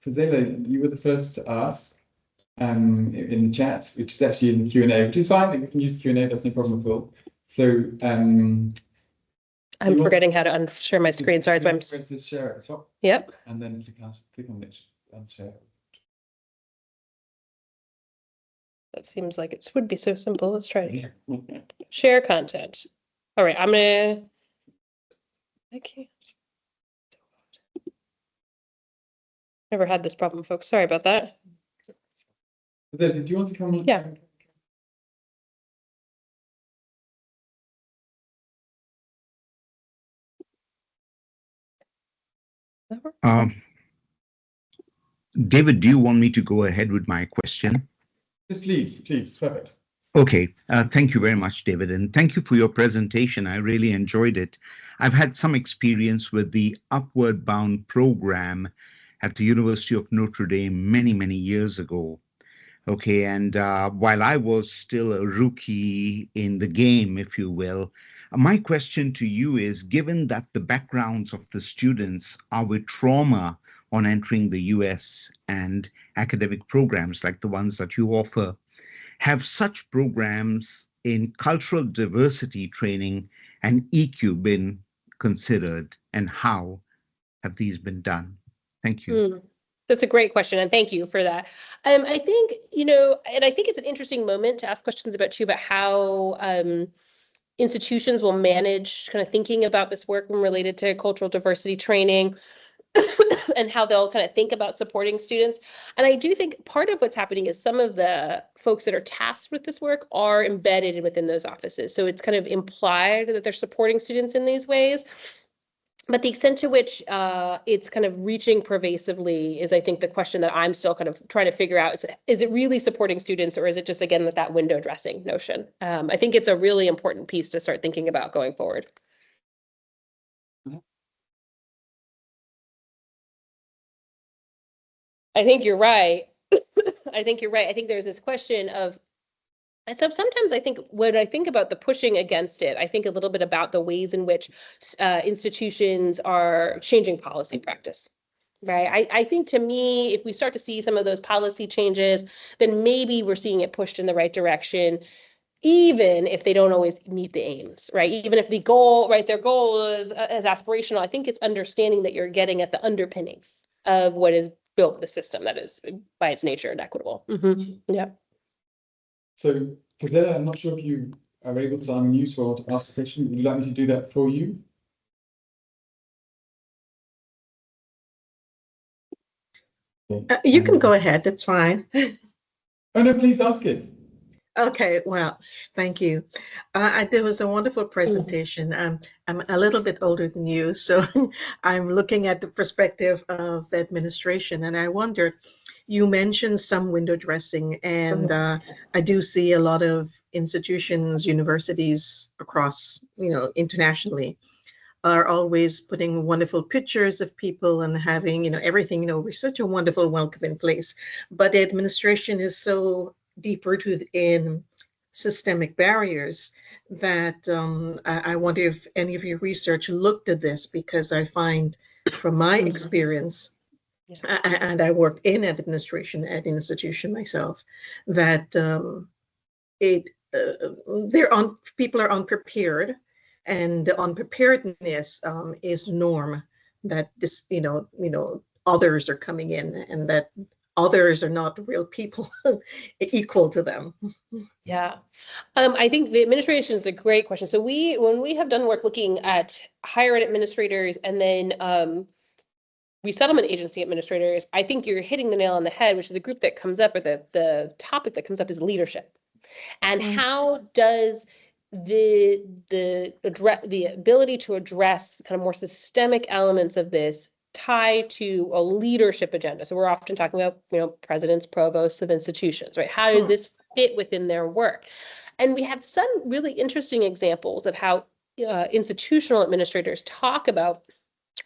Fazela, you were the first to ask in the chat, which is actually in the Q&A, which is fine. We can use Q&A, that's no problem at all. So I'm forgetting how to share my screen. Sorry, that's why I'm. To share at the top. Yep. And then click on it and share. That seems like it would be so simple. Let's try it here. Share content. All right, I can't. Never had this problem, folks. Sorry about that. Do you want to come on? Yeah. David, do you want me to go ahead with my question? Yes, please, perfect. Okay, thank you very much, David, and thank you for your presentation. I really enjoyed it. I've had some experience with the Upward Bound program at the University of Notre Dame many, many years ago. Okay, and while I was still a rookie in the game, if you will, my question to you is, given that the backgrounds of the students are with trauma on entering the US and academic programs like the ones that you offer, have such programs in cultural diversity training and EQ been considered, and how have these been done? Thank you. That's a great question, and thank you for that. I think, and I think it's an interesting moment to ask questions about how institutions will manage kind of thinking about this work related to cultural diversity training and how they'll kind of think about supporting students. And I do think part of what's happening is some of the folks that are tasked with this work are embedded within those offices. So it's kind of implied that they're supporting students in these ways. But the extent to which it's kind of reaching pervasively is, I think, the question that I'm still kind of trying to figure out. Is it really supporting students, or is it just, again, that window dressing notion? I think it's a really important piece to start thinking about going forward. I think you're right. I think you're right. I think there's this question of, and so sometimes I think when I think about the pushing against it, I think a little bit about the ways in which institutions are changing policy practice. Right. I think, to me, if we start to see some of those policy changes, then maybe we're seeing it pushed in the right direction, even if they don't always meet the aims, right? Even if the goal, right, their goal is aspirational, I think it's understanding that you're getting at the underpinnings of what is built the system that is by its nature inequitable. Yeah. So, Kazella, I'm not sure if you are able to unmute or to ask a question. Would you like me to do that for you? You can go ahead. That's fine. Oh, no, please ask it. Okay, well, thank you. There was a wonderful presentation. I'm a little bit older than you, so I'm looking at the perspective of the administration, and I wondered, you mentioned some window dressing, and I do see a lot of institutions, universities across, internationally, are always putting wonderful pictures of people and having, everything, we're such a wonderful, welcoming place. But the administration is so deep rooted in systemic barriers that I wonder if any of your research looked at this, because I find from my experience, and I worked in administration at an institution myself, that people are unprepared, and the unpreparedness is the norm, that this, others are coming in, and that others are not real people equal to them. Yeah, I think the administration is a great question. So when we have done work looking at higher ed administrators and then resettlement agency administrators, I think you're hitting the nail on the head, which is the group that comes up, or the topic that comes up, is leadership. And how does the ability to address kind of more systemic elements of this tie to a leadership agenda? So we're often talking about, presidents, provosts of institutions, right? How does this fit within their work? And we have some really interesting examples of how institutional administrators talk about,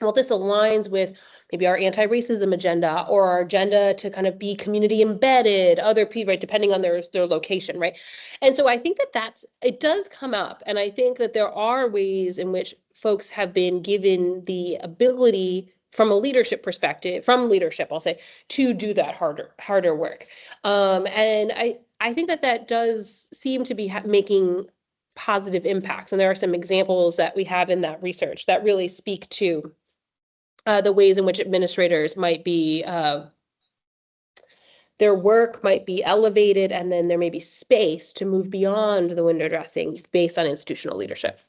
well, this aligns with maybe our anti-racism agenda, or our agenda to kind of be community embedded, other people, right, depending on their location, right? And so I think that it does come up, and I think that there are ways in which folks have been given the ability from a leadership perspective, I'll say, to do that harder work. And I think that does seem to be making positive impacts. And there are some examples that we have in that research that really speak to the ways in which administrators might be, their work might be elevated, and then there may be space to move beyond the window dressing based on institutional leadership.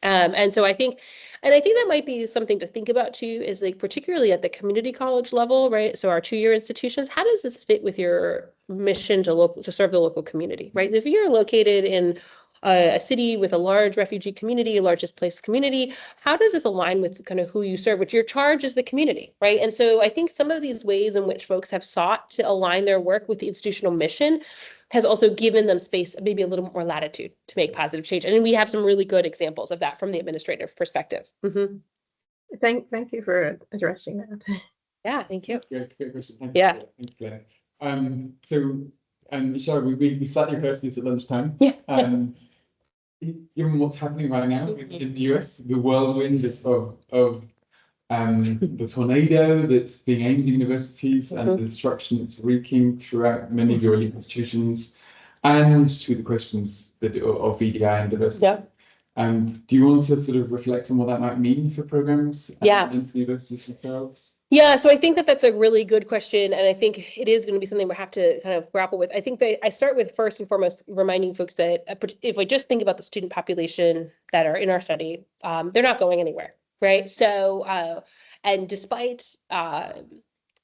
And so I think that might be something to think about too, is like particularly at the community college level, right? So our 2-year institutions, how does this fit with your mission to serve the local community, right? If you're located in a city with a large refugee community, a large displaced community, how does this align with kind of who you serve, which your charge is the community, right? And so I think some of these ways in which folks have sought to align their work with the institutional mission has also given them space, maybe a little more latitude to make positive change. And we have some really good examples of that from the administrative perspective. Thank you for addressing that. Yeah, thank you. Great question. Thanks, Yeah. Thanks, Claire. Michelle, we slightly rehearsed this at lunchtime. Yeah. Given what's happening right now in the US, the whirlwind of the tornado that's being aimed at universities and the destruction it's wreaking throughout many of your elite institutions, and to the questions of VDI and diversity. Yeah. Do you want to sort of reflect on what that might mean for programs and for universities themselves? Yeah, so I think that that's a really good question, and I think it is going to be something we have to kind of grapple with. I think that I start with first and foremost reminding folks that if we just think about the student population that are in our study, they're not going anywhere, right? So, and despite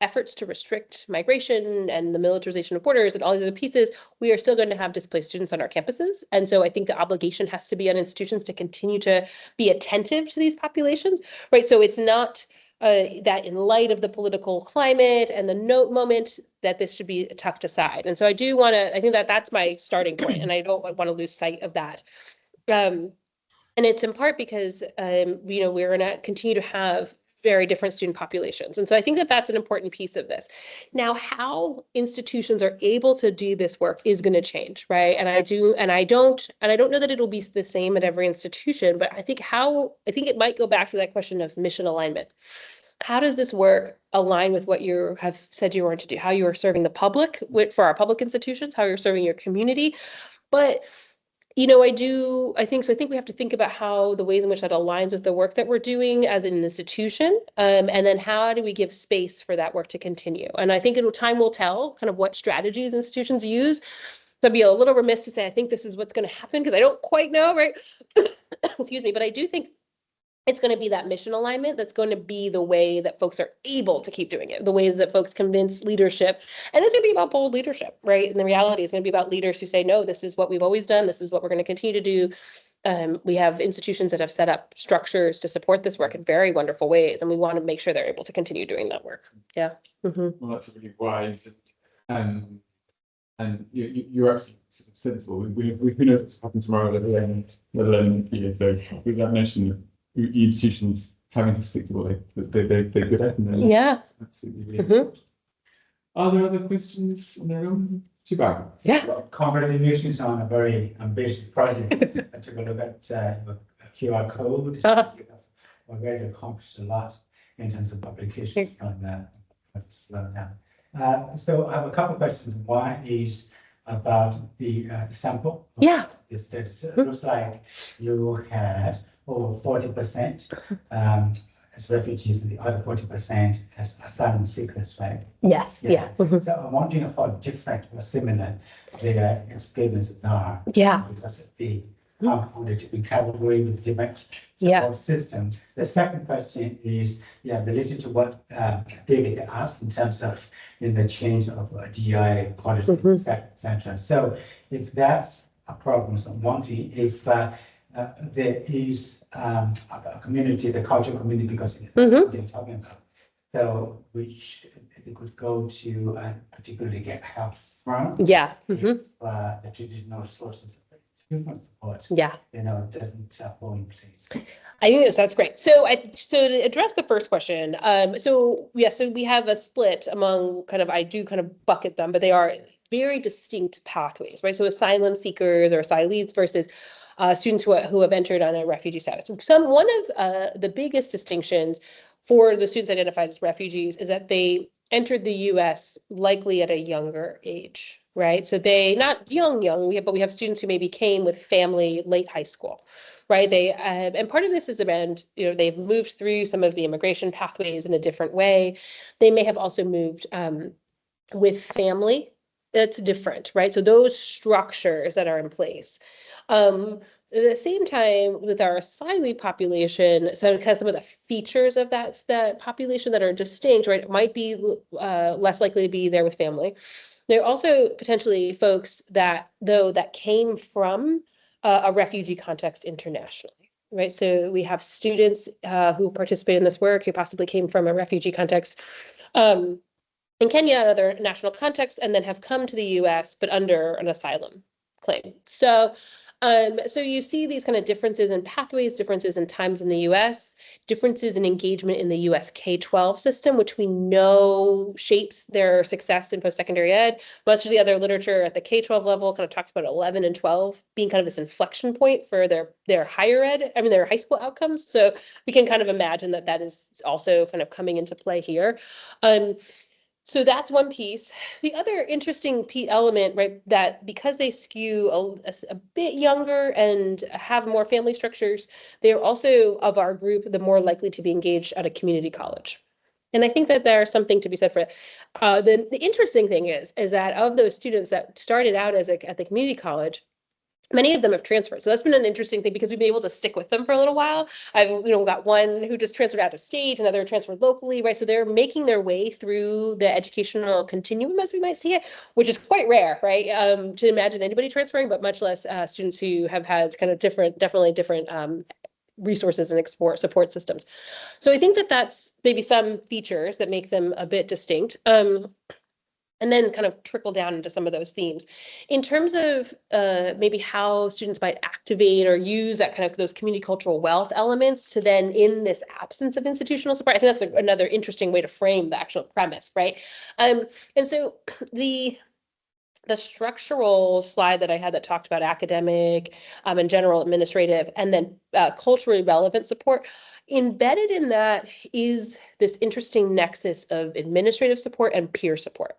efforts to restrict migration and the militarization of borders and all these other pieces, we are still going to have displaced students on our campuses. And so I think the obligation has to be on institutions to continue to be attentive to these populations, right? So it's not that in light of the political climate and the moment that this should be tucked aside. And so I think that that's my starting point, and I don't want to lose sight of that. And it's in part because, we're going to continue to have very different student populations. And so I think that that's an important piece of this. Now, how institutions are able to do this work is going to change, right? And I don't know that it'll be the same at every institution, but I think it might go back to that question of mission alignment. How does this work align with what you have said you want to do? How you are serving the public for our public institutions, how you're serving your community. But I think we have to think about how the ways in which that aligns with the work that we're doing as an institution. And then how do we give space for that work to continue? And I think time will tell kind of what strategies institutions use. So I'd be a little remiss to say, I think this is what's going to happen because I don't quite know, right? Excuse me, but I do think it's going to be that mission alignment that's going to be the way that folks are able to keep doing it, the ways that folks convince leadership. And it's going to be about bold leadership, right? And the reality is going to be about leaders who say, no, this is what we've always done. This is what we're going to continue to do. We have institutions that have set up structures to support this work in very wonderful ways. And we want to make sure they're able to continue doing that work. Yeah. Well, that's really wise. And you're absolutely sensible. Who knows what's happening tomorrow, let alone here. So with that notion of institutions having to stick to what they're good at. Yeah. Absolutely. Really Are there other questions in the room? Chibag? Yeah. Well, congratulations on a very ambitious project. I took a look at the QR code. You've already accomplished a lot in terms of publications from that. So I have a couple of questions. One is about the sample. Yeah. This data. It looks like you had over 40% as refugees and the other 40% as asylum seekers, right? Yes. Yeah. So I'm wondering how different or similar their experiences are. Yeah. Because of the compounded recovery with different support system. The second question is related to what David asked in terms of the change of DI policy, etc. So if that's a problem, so I'm wondering if there is a community, the cultural community, because that's what they're talking about. So we could go to particularly get help from. Yeah. If the traditional sources of human support, doesn't fall in place. I think that's great. So to address the first question, so we have a split among I do bucket them, but they are very distinct pathways, right? So asylum seekers or asylees versus students who have entered on a refugee status. One of the biggest distinctions for the students identified as refugees is that they entered the U.S. likely at a younger age, right? So they, not young, but we have students who maybe came with family late high school, right? They, and part of this is around, they've moved through some of the immigration pathways in a different way. They may have also moved with family. That's different, right? So those structures that are in place. At the same time, with our asylee population, so kind of some of the features of that population that are distinct, right? It might be less likely to be there with family. There are also potentially folks that came from a refugee context internationally, right? So we have students who participate in this work who possibly came from a refugee context in Kenya and other national contexts, and then have come to the US, but under an asylum claim. So you see these kind of differences in pathways, differences in times in the US, differences in engagement in the US K-12 system, which we know shapes their success in post-secondary ed. Much of the other literature at the K-12 level kind of talks about 11 and 12 being kind of this inflection point for their higher ed, their high school outcomes. So we can kind of imagine that is also kind of coming into play here. So that's one piece. The other interesting element, right, that because they skew a bit younger and have more family structures, they are also, of our group, the more likely to be engaged at a community college. And I think that there's something to be said for it. The interesting thing is that of those students that started out at the community college, many of them have transferred. So that's been an interesting thing because we've been able to stick with them for a little while. I've got one who just transferred out of state, another transferred locally, right? So they're making their way through the educational continuum as we might see it, which is quite rare, right? To imagine anybody transferring, but much less students who have had kind of definitely different resources and support systems. So I think that that's maybe some features that make them a bit distinct. And then kind of trickle down into some of those themes. In terms of maybe how students might activate or use that kind of those community cultural wealth elements to then, in this absence of institutional support, I think that's another interesting way to frame the actual premise, right? And so the structural slide that I had that talked about academic and general administrative and then culturally relevant support, embedded in that is this interesting nexus of administrative support and peer support.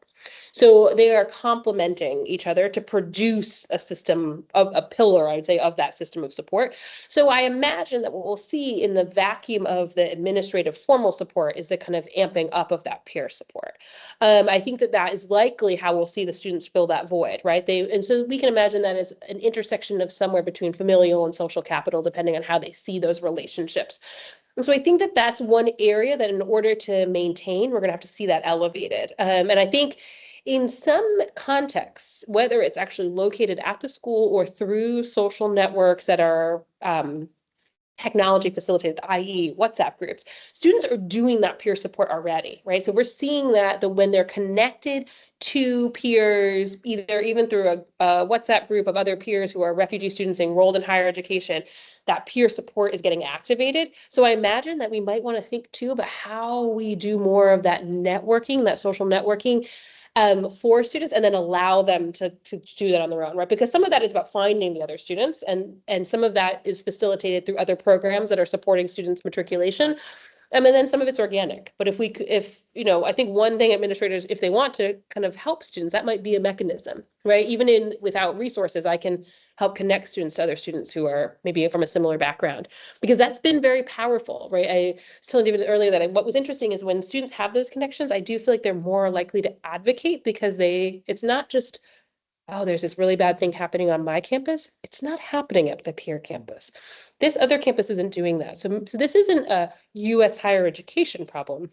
So they are complementing each other to produce a system of a pillar, I would say, of that system of support. So I imagine that what we'll see in the vacuum of the administrative formal support is the kind of amping up of that peer support. I think that is likely how we'll see the students fill that void, right? And so we can imagine that as an intersection of somewhere between familial and social capital, depending on how they see those relationships. And so I think that that's one area that in order to maintain, we're going to have to see that elevated. And I think in some contexts, whether it's actually located at the school or through social networks that are technology facilitated, i.e. WhatsApp groups, students are doing that peer support already, right? So we're seeing that when they're connected to peers, even through a WhatsApp group of other peers who are refugee students enrolled in higher education, that peer support is getting activated. So I imagine that we might want to think too about how we do more of that networking, that social networking, for students, and then allow them to do that on their own, right? Because some of that is about finding the other students, and some of that is facilitated through other programs that are supporting students' matriculation. And then some of it's organic. But if I think one thing administrators, if they want to kind of help students, that might be a mechanism, right? Even without resources, I can help connect students to other students who are maybe from a similar background, because that's been very powerful, right? I was telling David earlier that what was interesting is when students have those connections, I do feel like they're more likely to advocate, because it's not just, oh, there's this really bad thing happening on my campus. It's not happening at the peer campus. This other campus isn't doing that. So this isn't a US higher education problem.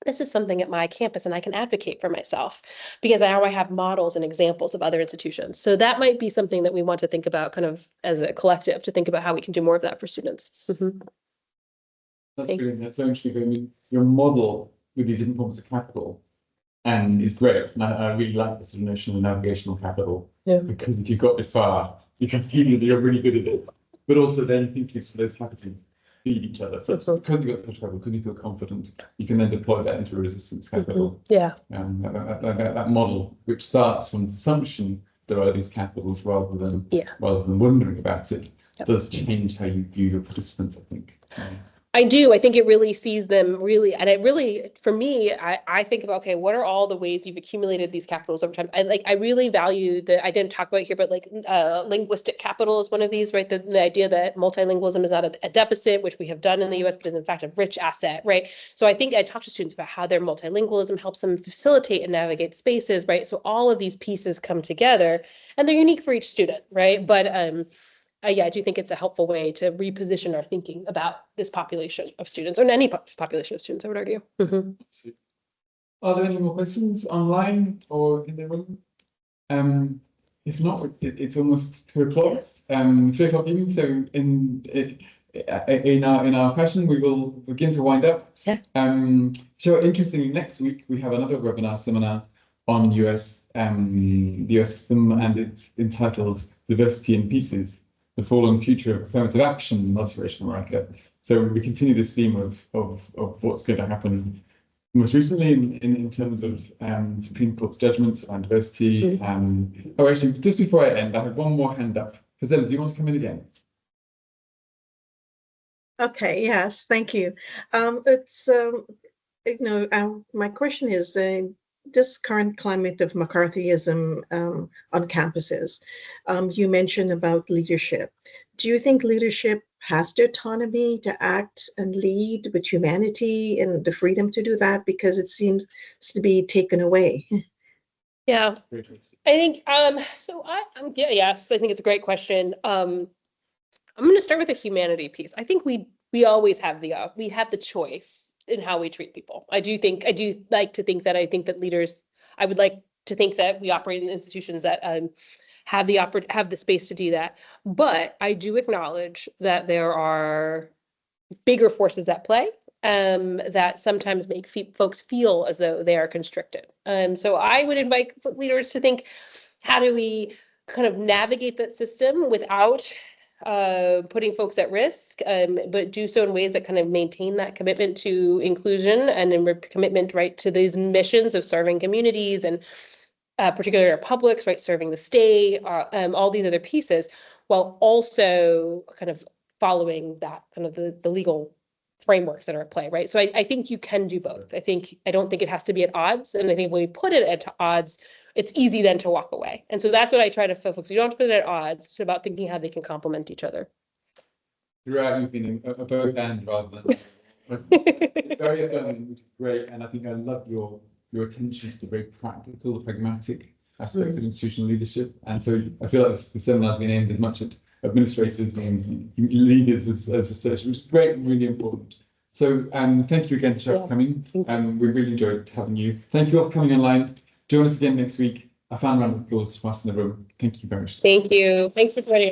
This is something at my campus, and I can advocate for myself because now I have models and examples of other institutions. So that might be something that we want to think about kind of as a collective, to think about how we can do more of that for students. Mm-hmm. That's brilliant. That's so interesting. I mean, your model with these different forms of capital and is great. And I really like the sort of notion of navigational capital. Yeah. Because if you've got this far, you can feel that you're really good at it. But also then thinking of those capitals feed each other. So because you've got social capital, because you feel confident, you can then deploy that into a resistance capital. Yeah. That model, which starts from the assumption there are these capitals rather than wondering about it, does change how you view your participants, I think. I do. I think it really sees them really, and it really, for me, I think about, okay, what are all the ways you've accumulated these capitals over time? I really value I didn't talk about it here, but like linguistic capital is one of these, right? The idea that multilingualism is not a deficit, which we have done in the US, but is in fact a rich asset, right? So I think I talk to students about how their multilingualism helps them facilitate and navigate spaces, right? So all of these pieces come together and they're unique for each student, right? But yeah, I do think it's a helpful way to reposition our thinking about this population of students, or any population of students, I would argue. Are there any more questions online or in the room? If not, it's almost 2 o'clock. 3 o'clock evening. So in our fashion, we will begin to wind up. Yeah. So interestingly, next week we have another webinar seminar on the US system, and it's entitled "Diversity in Pieces: The Fallen Future of Affirmative Action in Multiracial America." So we continue this theme of what's going to happen most recently in terms of Supreme Court's judgments on diversity. Oh, actually, just before I end, I have one more hand up. Fazella, do you want to come in again? Okay, yes, thank you. My question is, this current climate of McCarthyism on campuses, you mentioned about leadership. Do you think leadership has the autonomy to act and lead with humanity and the freedom to do that? Because it seems to be taken away. Yeah, I think, yes, I think it's a great question. I'm going to start with the humanity piece. I think we always have we have the choice in how we treat people. I do like to think that leaders, I would like to think that we operate in institutions that have the space to do that. But I do acknowledge that there are bigger forces at play that sometimes make folks feel as though they are constricted. So I would invite leaders to think, how do we kind of navigate that system without putting folks at risk, but do so in ways that kind of maintain that commitment to inclusion and commitment, right, to these missions of serving communities and particularly our publics, right, serving the state, all these other pieces, while also kind of following that kind of the legal frameworks that are at play, right? So I think you can do both. I don't think it has to be at odds. And I think when we put it at odds, it's easy then to walk away. And so that's what I try to focus. You don't have to put it at odds. It's about thinking how they can complement each other. Throughout, you've been a both and rather than. It's very affirming, which is great. And I think I love your attention to the very practical, pragmatic aspects of institutional leadership. And so I feel like the seminar has been aimed as much at administrators and leaders as researchers, which is great and really important. So thank you again, Sharon, for coming. We really enjoyed having you. Thank you all for coming online. Join us again next week. A fan round of applause for us in the room. Thank you very much. Thank you. Thanks for joining.